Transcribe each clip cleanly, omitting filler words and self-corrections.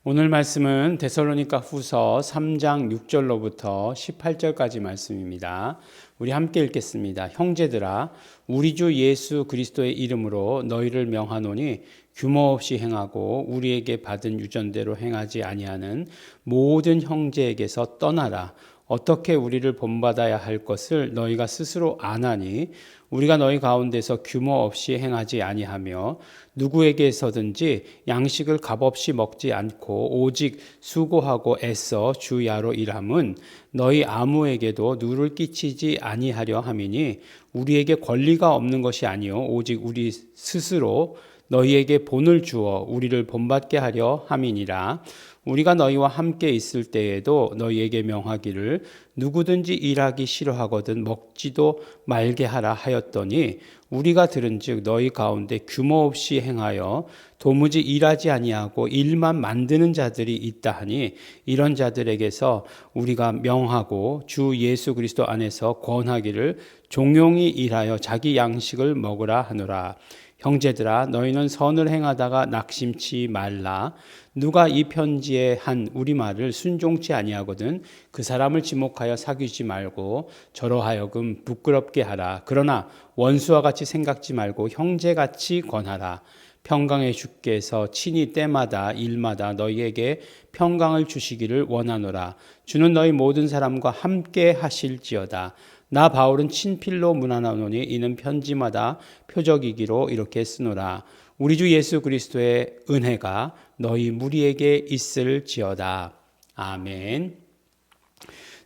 오늘 말씀은 데살로니가 후서 3장 6절로부터 18절까지 말씀입니다. 우리 함께 읽겠습니다. 형제들아, 우리 주 예수 그리스도의 이름으로 너희를 명하노니 규모 없이 행하고 우리에게 받은 유전대로 행하지 아니하는 모든 형제에게서 떠나라. 어떻게 우리를 본받아야 할 것을 너희가 스스로 아나니 우리가 너희 가운데서 규모 없이 행하지 아니하며 누구에게서든지 양식을 값없이 먹지 않고 오직 수고하고 애써 주야로 일함은 너희 아무에게도 누를 끼치지 아니하려 함이니 우리에게 권리가 없는 것이 아니요 오직 우리 스스로 너희에게 본을 주어 우리를 본받게 하려 함이니라. 우리가 너희와 함께 있을 때에도 너희에게 명하기를 누구든지 일하기 싫어하거든 먹지도 말게 하라 하였더니 우리가 들은즉 너희 가운데 규모 없이 행하여 도무지 일하지 아니하고 일만 만드는 자들이 있다 하니 이런 자들에게서 우리가 명하고 주 예수 그리스도 안에서 권하기를 종용이 일하여 자기 양식을 먹으라 하노라. 형제들아, 너희는 선을 행하다가 낙심치 말라. 누가 이 편지에 한 우리말을 순종치 아니하거든 그 사람을 지목하여 사귀지 말고 저로 하여금 부끄럽게 하라. 그러나 원수와 같이 생각지 말고 형제같이 권하라. 평강의 주께서 친히 때마다 일마다 너희에게 평강을 주시기를 원하노라. 주는 너희 모든 사람과 함께 하실지어다. 나 바울은 친필로 문안하노니 이는 편지마다 표적이기로 이렇게 쓰노라. 우리 주 예수 그리스도의 은혜가 너희 무리에게 있을지어다. 아멘.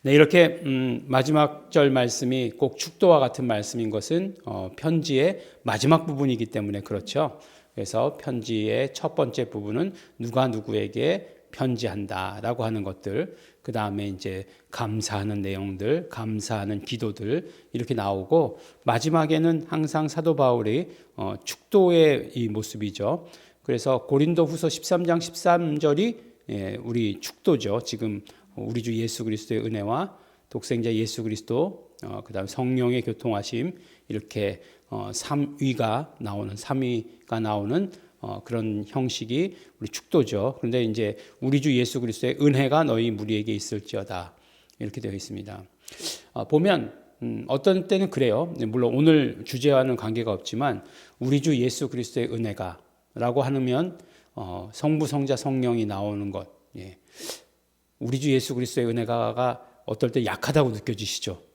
네, 이렇게 마지막 절 말씀이 꼭 축도와 같은 말씀인 것은 편지의 마지막 부분이기 때문에 그렇죠. 그래서 편지의 첫 번째 부분은 누가 누구에게 편지한다라고 하는 것들, 그 다음에 이제 감사하는 내용들, 감사하는 기도들 이렇게 나오고 마지막에는 항상 사도 바울이 축도의 이 모습이죠. 그래서 고린도후서 13장 13절이 우리 축도죠. 지금 우리 주 예수 그리스도의 은혜와 독생자 예수 그리스도, 그 다음 성령의 교통하심 이렇게 삼위가 나오는 그런 형식이 우리 축도죠. 그런데 이제 우리 주 예수 그리스도의 은혜가 너희 무리에게 있을지어다 이렇게 되어 있습니다. 보면 어떤 때는 그래요. 물론 오늘 주제와는 관계가 없지만 우리 주 예수 그리스도의 은혜가라고 하면 성부, 성자, 성령이 나오는 것. 우리 주 예수 그리스도의 은혜가 어떨 때 약하다고 느껴지시죠?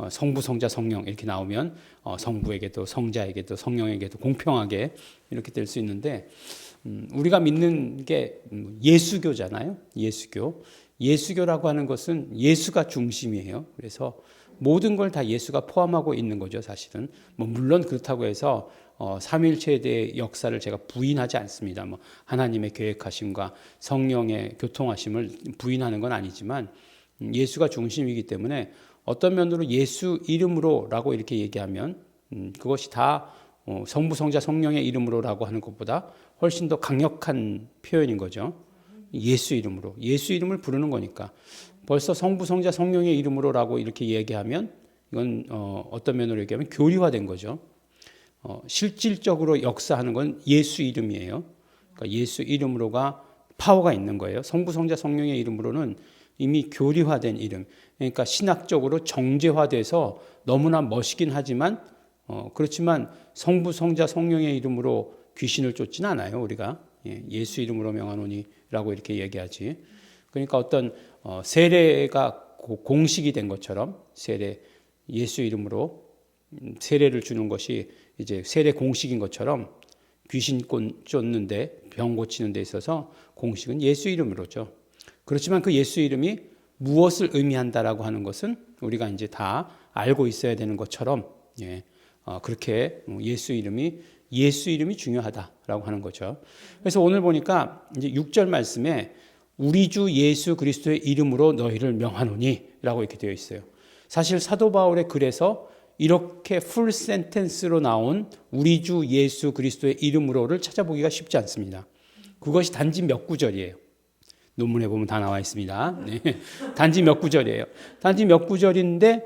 성부, 성자, 성령 이렇게 나오면 성부에게도 성자에게도 성령에게도 공평하게 이렇게 될 수 있는데 우리가 믿는 게 예수교잖아요. 예수교라고 하는 것은 예수가 중심이에요. 그래서 모든 걸 다 예수가 포함하고 있는 거죠. 사실은 물론 그렇다고 해서 삼위일체에 대해 역사를 제가 부인하지 않습니다. 하나님의 계획하심과 성령의 교통하심을 부인하는 건 아니지만 예수가 중심이기 때문에 어떤 면으로 예수 이름으로라고 이렇게 얘기하면 그것이 다 성부, 성자, 성령의 이름으로라고 하는 것보다 훨씬 더 강력한 표현인 거죠. 예수 이름으로. 예수 이름을 부르는 거니까. 벌써 성부, 성자, 성령의 이름으로라고 이렇게 얘기하면 이건 어떤 면으로 얘기하면 교리화된 거죠. 실질적으로 역사하는 건 예수 이름이에요. 그러니까 예수 이름으로가 파워가 있는 거예요. 성부, 성자, 성령의 이름으로는 이미 교리화된 이름. 그러니까 신학적으로 정제화돼서 너무나 멋있긴 하지만 그렇지만 성부, 성자, 성령의 이름으로 귀신을 쫓지는 않아요. 우리가 예수 이름으로 명하노니라고 이렇게 얘기하지. 그러니까 어떤 세례가 공식이 된 것처럼 예수 이름으로 세례를 주는 것이 이제 세례 공식인 것처럼 귀신 쫓는데 병 고치는 데 있어서 공식은 예수 이름으로죠. 그렇지만 그 예수 이름이 무엇을 의미한다라고 하는 것은 우리가 이제 다 알고 있어야 되는 것처럼 그렇게 예수 이름이 중요하다라고 하는 거죠. 그래서 오늘 보니까 이제 6절 말씀에 우리 주 예수 그리스도의 이름으로 너희를 명하노니라고 이렇게 되어 있어요. 사실 사도 바울의 글에서 이렇게 풀 센텐스로 나온 우리 주 예수 그리스도의 이름으로를 찾아보기가 쉽지 않습니다. 그것이 단지 몇 구절이에요. 논문에 보면 다 나와 있습니다. 단지 몇 구절이에요. 단지 몇 구절인데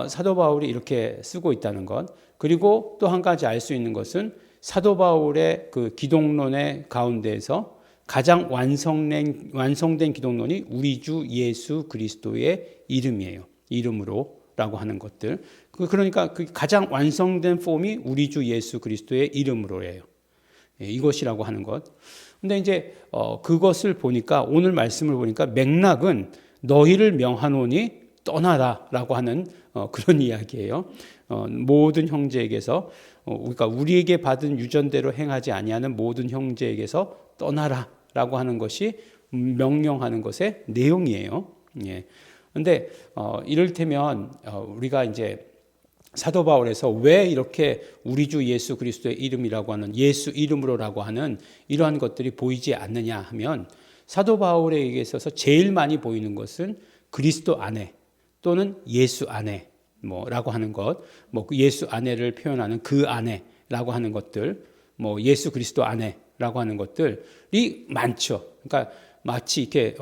사도 바울이 이렇게 쓰고 있다는 것. 그리고 또 한 가지 알 수 있는 것은 사도 바울의 그 기독론의 가운데에서 가장 완성된 기독론이 우리 주 예수 그리스도의 이름이에요. 이름으로라고 하는 것들. 그러니까 그 가장 완성된 폼이 우리 주 예수 그리스도의 이름으로예요. 이것이라고 하는 것. 근데 이제 그것을 보니까 오늘 말씀을 보니까 맥락은 너희를 명하노니 떠나라라고 하는 그런 이야기예요. 모든 형제에게서 그러니까 우리에게 받은 유전대로 행하지 아니하는 모든 형제에게서 떠나라라고 하는 것이 명령하는 것의 내용이에요. 예. 근데 이를테면 우리가 이제 사도 바울에서 왜 이렇게 우리 주 예수 그리스도의 이름이라고 하는 예수 이름으로라고 하는 이러한 것들이 보이지 않느냐 하면 사도 바울에게 있어서 제일 많이 보이는 것은 그리스도 안에 또는 예수 안에 뭐라고 하는 것, 뭐 예수 안에를 표현하는 그 안에라고 하는 것들, 뭐 예수 그리스도 안에라고 하는 것들이 많죠. 그러니까 마치 이렇게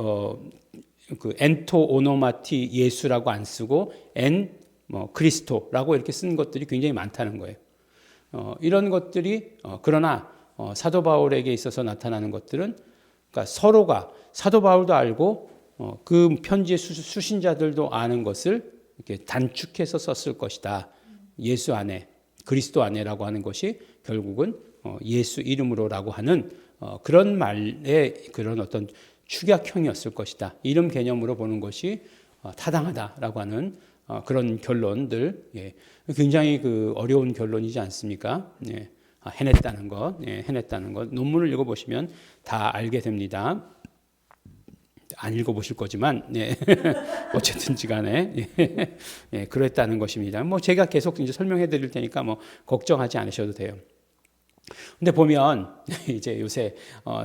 그 엔토 오노마티 예수라고 안 쓰고 그리스도라고 이렇게 쓴 것들이 굉장히 많다는 거예요. 이런 것들이 그러나 사도 바울에게 있어서 나타나는 것들은 그러니까 서로가 사도 바울도 알고 그 편지의 수신자들도 아는 것을 이렇게 단축해서 썼을 것이다. 예수 안에 그리스도 안에라고 하는 것이 결국은 예수 이름으로라고 하는 그런 말의 그런 어떤 축약형이었을 것이다. 이름 개념으로 보는 것이 타당하다라고 하는 그런 결론들, 예. 굉장히 그 어려운 결론이지 않습니까? 예. 해냈다는 것, 예. 해냈다는 것. 논문을 읽어보시면 다 알게 됩니다. 안 읽어보실 거지만, 예. 어쨌든지 간에, 예. 예. 그랬다는 것입니다. 뭐 제가 계속 이제 설명해 드릴 테니까 뭐 걱정하지 않으셔도 돼요. 근데 보면 이제 요새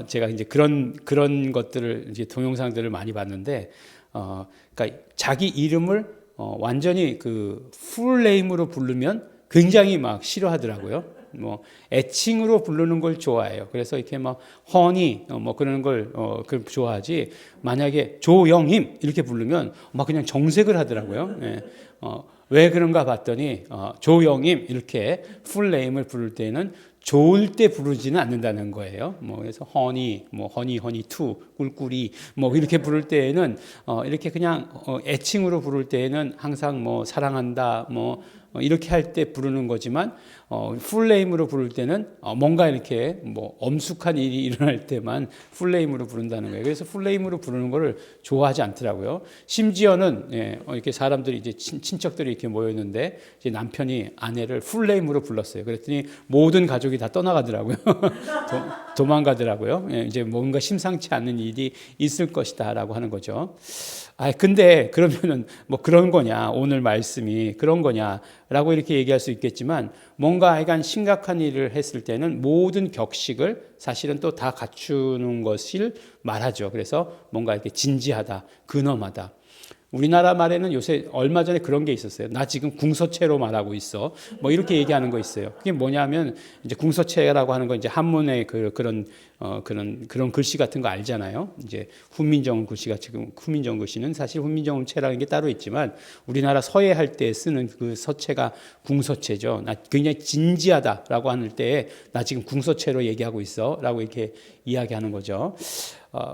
제가 이제 그런 것들을 이제 동영상들을 많이 봤는데, 그러니까 자기 이름을 완전히 그 풀네임으로 부르면 굉장히 막 싫어하더라고요. 뭐 애칭으로 부르는 걸 좋아해요. 그래서 이렇게 막 허니 뭐 그러는 걸 좋아하지. 만약에 조영임 이렇게 부르면 막 그냥 정색을 하더라고요. 예. 왜 그런가 봤더니 조영임 이렇게 풀네임을 부를 때는 좋을 때 부르지는 않는다는 거예요. 뭐 그래서 허니, 뭐 허니 투, 꿀꿀이 뭐 이렇게 부를 때에는 이렇게 그냥 애칭으로 부를 때에는 항상 뭐 사랑한다, 뭐 이렇게 할 때 부르는 거지만 풀네임으로 부를 때는 뭔가 이렇게 뭐 엄숙한 일이 일어날 때만 풀네임으로 부른다는 거예요. 그래서 풀네임으로 부르는 거를 좋아하지 않더라고요. 심지어는 이렇게 사람들이 이제 친척들이 이렇게 모였는데 이제 남편이 아내를 풀네임으로 불렀어요. 그랬더니 모든 가족이 다 떠나가더라고요. 도망가더라고요. 이제 뭔가 심상치 않은 일이 있을 것이다라고 하는 거죠. 근데 그러면은 뭐 그런 거냐, 오늘 말씀이 그런 거냐라고 이렇게 얘기할 수 있겠지만 뭔가 약간 심각한 일을 했을 때는 모든 격식을 사실은 또 다 갖추는 것을 말하죠. 그래서 뭔가 이렇게 진지하다, 근엄하다. 우리나라 말에는 요새 얼마 전에 그런 게 있었어요. 나 지금 궁서체로 말하고 있어. 뭐 이렇게 얘기하는 거 있어요. 그게 뭐냐면 이제 궁서체라고 하는 건 이제 한문의 그런 글씨 같은 거 알잖아요. 이제 훈민정음 글씨가 지금 훈민정음 글씨는 사실 훈민정음 체라는 게 따로 있지만 우리나라 서예 할 때 쓰는 그 서체가 궁서체죠. 나 굉장히 진지하다라고 하는 때에 나 지금 궁서체로 얘기하고 있어라고 이렇게 이야기하는 거죠.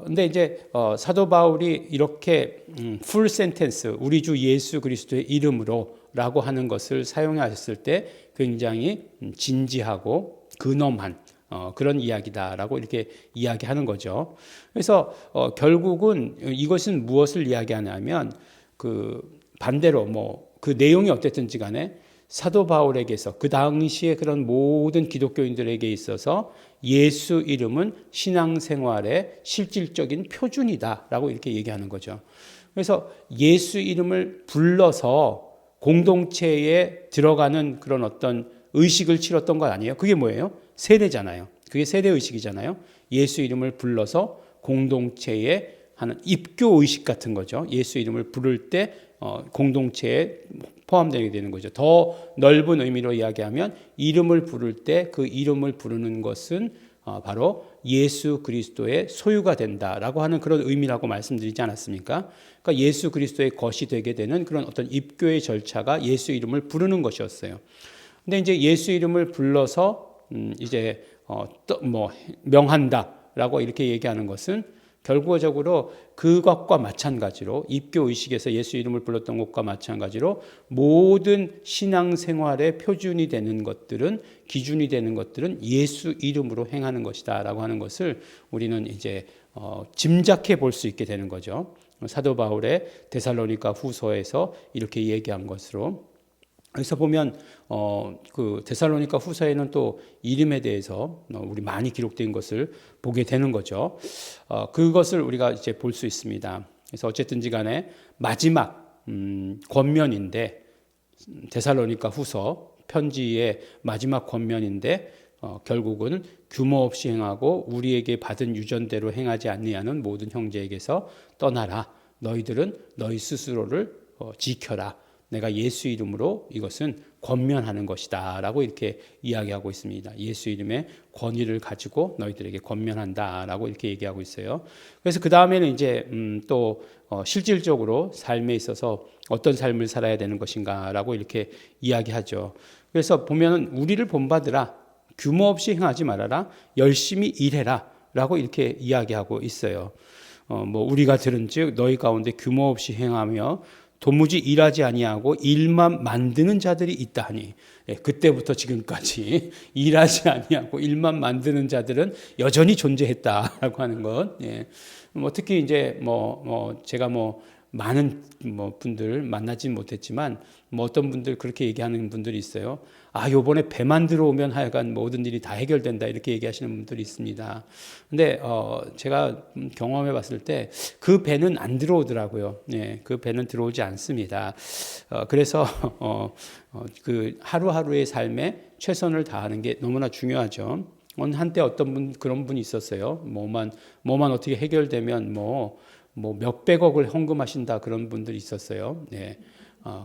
근데 이제 사도 바울이 이렇게 풀 센텐스 우리 주 예수 그리스도의 이름으로라고 하는 것을 사용하셨을 때 굉장히 진지하고 근엄한 그런 이야기다라고 이렇게 이야기하는 거죠. 그래서 결국은 이것은 무엇을 이야기하냐면 그 반대로 뭐 그 내용이 어땠든지 간에 사도 바울에게서 그 당시에 그런 모든 기독교인들에게 있어서 예수 이름은 신앙생활의 실질적인 표준이다라고 이렇게 얘기하는 거죠. 그래서 예수 이름을 불러서 공동체에 들어가는 그런 어떤 의식을 치렀던 것 아니에요? 그게 뭐예요? 세례잖아요. 그게 세례의식이잖아요. 예수 이름을 불러서 공동체에 하는 입교 의식 같은 거죠. 예수 이름을 부를 때 공동체에 포함되게 되는 거죠. 더 넓은 의미로 이야기하면 이름을 부를 때 그 이름을 부르는 것은 바로 예수 그리스도의 소유가 된다라고 하는 그런 의미라고 말씀드리지 않았습니까? 그러니까 예수 그리스도의 것이 되게 되는 그런 어떤 입교의 절차가 예수 이름을 부르는 것이었어요. 근데 이제 예수 이름을 불러서 이제 뭐 명한다, 라고 이렇게 얘기하는 것은 결과적으로 그것과 마찬가지로 입교 의식에서 예수 이름을 불렀던 것과 마찬가지로 모든 신앙생활의 표준이 되는 것들은, 기준이 되는 것들은 예수 이름으로 행하는 것이다 라고 하는 것을 우리는 이제 짐작해 볼 수 있게 되는 거죠. 사도 바울의 데살로니가 후서에서 이렇게 얘기한 것으로, 여기서 보면 그 데살로니가 후서에는 또 이름에 대해서 우리 많이 기록된 것을 보게 되는 거죠. 그것을 우리가 이제 볼 수 있습니다. 그래서 어쨌든지 간에 마지막 권면인데, 데살로니가 후서 편지의 마지막 권면인데 결국은 규모 없이 행하고 우리에게 받은 유전대로 행하지 아니하는 모든 형제에게서 떠나라. 너희들은 너희 스스로를 지켜라. 내가 예수 이름으로 이것은 권면하는 것이다 라고 이렇게 이야기하고 있습니다. 예수 이름의 권위를 가지고 너희들에게 권면한다 라고 이렇게 얘기하고 있어요. 그래서 그 다음에는 이제 또 실질적으로 삶에 있어서 어떤 삶을 살아야 되는 것인가 라고 이렇게 이야기하죠. 그래서 보면 우리를 본받으라, 규모 없이 행하지 말아라, 열심히 일해라 라고 이렇게 이야기하고 있어요. 뭐 우리가 들은즉 너희 가운데 규모 없이 행하며 도무지 일하지 아니하고 일만 만드는 자들이 있다 하니, 그때부터 지금까지 일하지 아니하고 일만 만드는 자들은 여전히 존재했다라고 하는 것. 뭐 특히 이제 제가 많은 분들 만나진 못했지만 어떤 분들 그렇게 얘기하는 분들이 있어요. 요번에 배만 들어오면 하여간 모든 일이 다 해결된다 이렇게 얘기하시는 분들이 있습니다. 근데 제가 경험해 봤을 때 그 배는 안 들어오더라고요. 그 배는 들어오지 않습니다. 그래서 그 하루하루의 삶에 최선을 다하는 게 너무나 중요하죠. 한때 어떤 분, 그런 분이 있었어요. 뭐만 어떻게 해결되면 몇백억을 헌금하신다 그런 분들이 있었어요.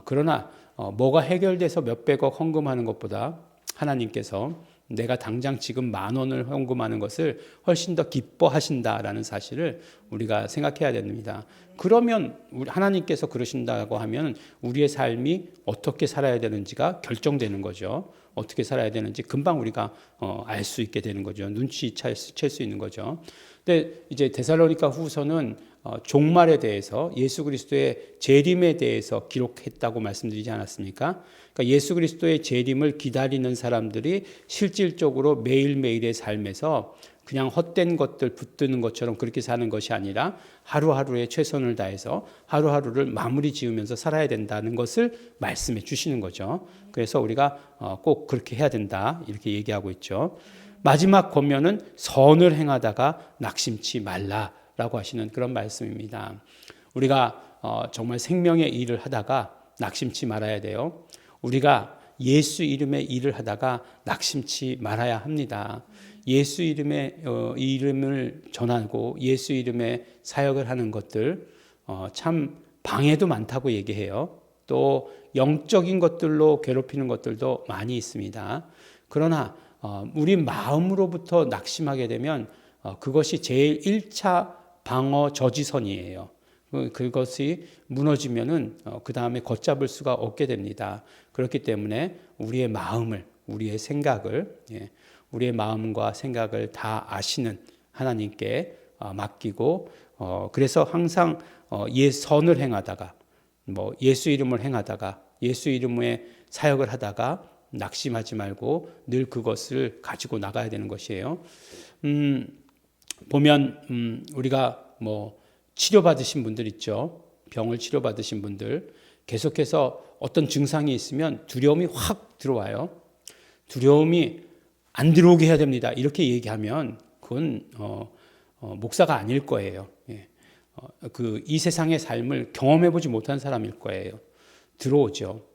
그러나 뭐가 해결돼서 몇백억 헌금하는 것보다 하나님께서 내가 당장 지금 10,000원을 헌금하는 것을 훨씬 더 기뻐하신다라는 사실을 우리가 생각해야 됩니다. 그러면 하나님께서 그러신다고 하면 우리의 삶이 어떻게 살아야 되는지가 결정되는 거죠. 어떻게 살아야 되는지 금방 우리가 알 수 있게 되는 거죠. 눈치챌 수 있는 거죠. 근데 이제 데살로니가 후서는 종말에 대해서, 예수 그리스도의 재림에 대해서 기록했다고 말씀드리지 않았습니까? 그러니까 예수 그리스도의 재림을 기다리는 사람들이 실질적으로 매일매일의 삶에서 그냥 헛된 것들 붙드는 것처럼 그렇게 사는 것이 아니라 하루하루에 최선을 다해서 하루하루를 마무리 지으면서 살아야 된다는 것을 말씀해 주시는 거죠. 그래서 우리가 꼭 그렇게 해야 된다 이렇게 얘기하고 있죠. 마지막 권면은 선을 행하다가 낙심치 말라라고 하시는 그런 말씀입니다. 우리가 정말 생명의 일을 하다가 낙심치 말아야 돼요. 우리가 예수 이름의 일을 하다가 낙심치 말아야 합니다. 예수 이름의 이름을 전하고 예수 이름의 사역을 하는 것들 참 방해도 많다고 얘기해요. 또 영적인 것들로 괴롭히는 것들도 많이 있습니다. 그러나 우리 마음으로부터 낙심하게 되면 그것이 제일 1차 방어 저지선이에요. 그것이 무너지면은 그 다음에 걷잡을 수가 없게 됩니다. 그렇기 때문에 우리의 마음을, 우리의 생각을, 우리의 마음과 생각을 다 아시는 하나님께 맡기고, 그래서 항상 선을 행하다가, 예수 이름을 행하다가, 예수 이름의 사역을 하다가 낙심하지 말고 늘 그것을 가지고 나가야 되는 것이에요. 보면 우리가 치료받으신 분들 있죠. 병을 치료받으신 분들 계속해서 어떤 증상이 있으면 두려움이 확 들어와요. 두려움이 안 들어오게 해야 됩니다. 이렇게 얘기하면 그건 목사가 아닐 거예요. 이 세상의 삶을 경험해보지 못한 사람일 거예요. 들어오죠.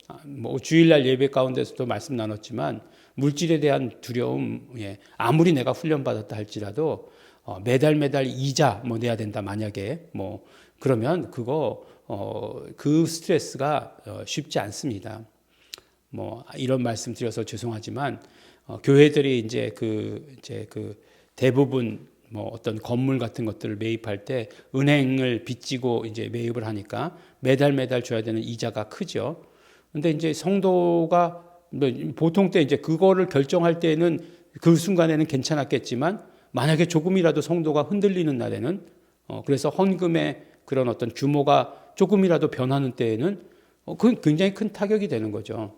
주일날 예배 가운데서도 말씀 나눴지만 물질에 대한 두려움, 아무리 내가 훈련받았다 할지라도 매달 이자 내야 된다 만약에 그러면 그 스트레스가 쉽지 않습니다. 이런 말씀 드려서 죄송하지만 교회들이 이제 대부분 어떤 건물 같은 것들을 매입할 때 은행을 빚지고 이제 매입을 하니까 매달 줘야 되는 이자가 크죠. 근데 이제 성도가 보통 때 이제 그거를 결정할 때는 그 순간에는 괜찮았겠지만 만약에 조금이라도 성도가 흔들리는 날에는 그래서 헌금의 그런 어떤 규모가 조금이라도 변하는 때에는 그건 굉장히 큰 타격이 되는 거죠.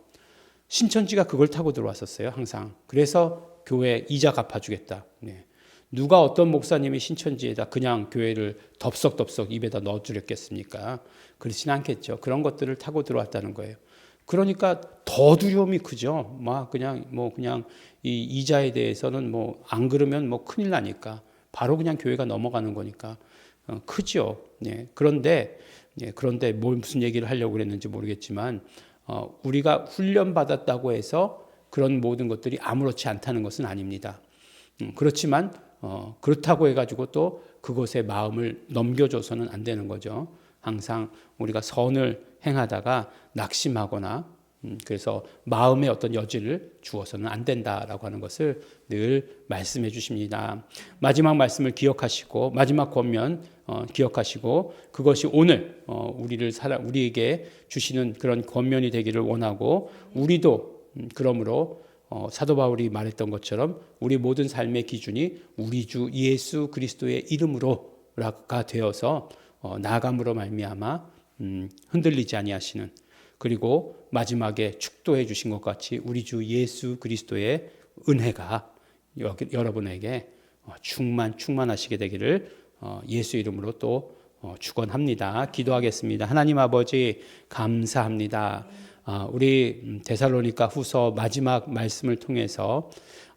신천지가 그걸 타고 들어왔었어요, 항상. 그래서 교회 이자 갚아주겠다. 네. 누가 어떤 목사님이 신천지에다 그냥 교회를 덥석덥석 입에다 넣어주렸겠습니까? 그렇지는 않겠죠. 그런 것들을 타고 들어왔다는 거예요. 그러니까 더 두려움이 크죠. 막 그냥 이 이자에 대해서는 안 그러면 큰일 나니까 바로 그냥 교회가 넘어가는 거니까 크죠. 예. 그런데 무슨 얘기를 하려고 그랬는지 모르겠지만 우리가 훈련 받았다고 해서 그런 모든 것들이 아무렇지 않다는 것은 아닙니다. 그렇지만 그렇다고 해가지고 또 그것에 마음을 넘겨줘서는 안 되는 거죠. 항상 우리가 선을 행하다가 낙심하거나 그래서 마음의 어떤 여지를 주어서는 안 된다라고 하는 것을 늘 말씀해 주십니다. 마지막 말씀을 기억하시고 마지막 권면 기억하시고 그것이 오늘 우리에게 주시는 그런 권면이 되기를 원하고 우리도 그러므로 사도 바울이 말했던 것처럼 우리 모든 삶의 기준이 우리 주 예수 그리스도의 이름으로가 되어서 나아감으로 말미암아 흔들리지 아니하시는 그리고 마지막에 축도해 주신 것 같이 우리 주 예수 그리스도의 은혜가 여러분에게 충만하시게 되기를 예수 이름으로 또 축원합니다. 기도하겠습니다. 하나님 아버지 감사합니다. 우리 데살로니가 후서 마지막 말씀을 통해서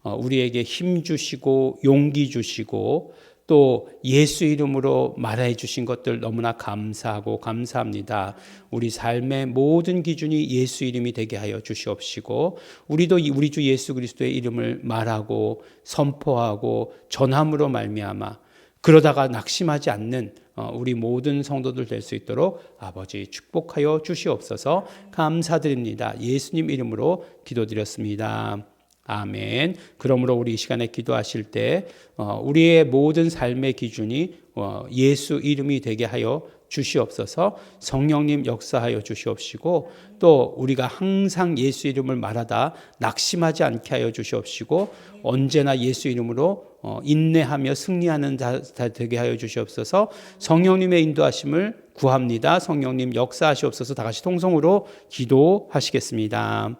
우리에게 힘 주시고 용기 주시고 또 예수 이름으로 말해 주신 것들 너무나 감사하고 감사합니다. 우리 삶의 모든 기준이 예수 이름이 되게 하여 주시옵시고 우리도 우리 주 예수 그리스도의 이름을 말하고 선포하고 전함으로 말미암아 그러다가 낙심하지 않는 우리 모든 성도들 될 수 있도록 아버지 축복하여 주시옵소서. 감사드립니다. 예수님 이름으로 기도드렸습니다. 아멘. 그러므로 우리 이 시간에 기도하실 때 우리의 모든 삶의 기준이 예수 이름이 되게 하여 주시옵소서. 성령님 역사하여 주시옵시고 또 우리가 항상 예수 이름을 말하다 낙심하지 않게 하여 주시옵시고 언제나 예수 이름으로 인내하며 승리하는 자 되게 하여 주시옵소서. 성령님의 인도하심을 구합니다. 성령님 역사하시옵소서. 다 같이 통성으로 기도하시겠습니다.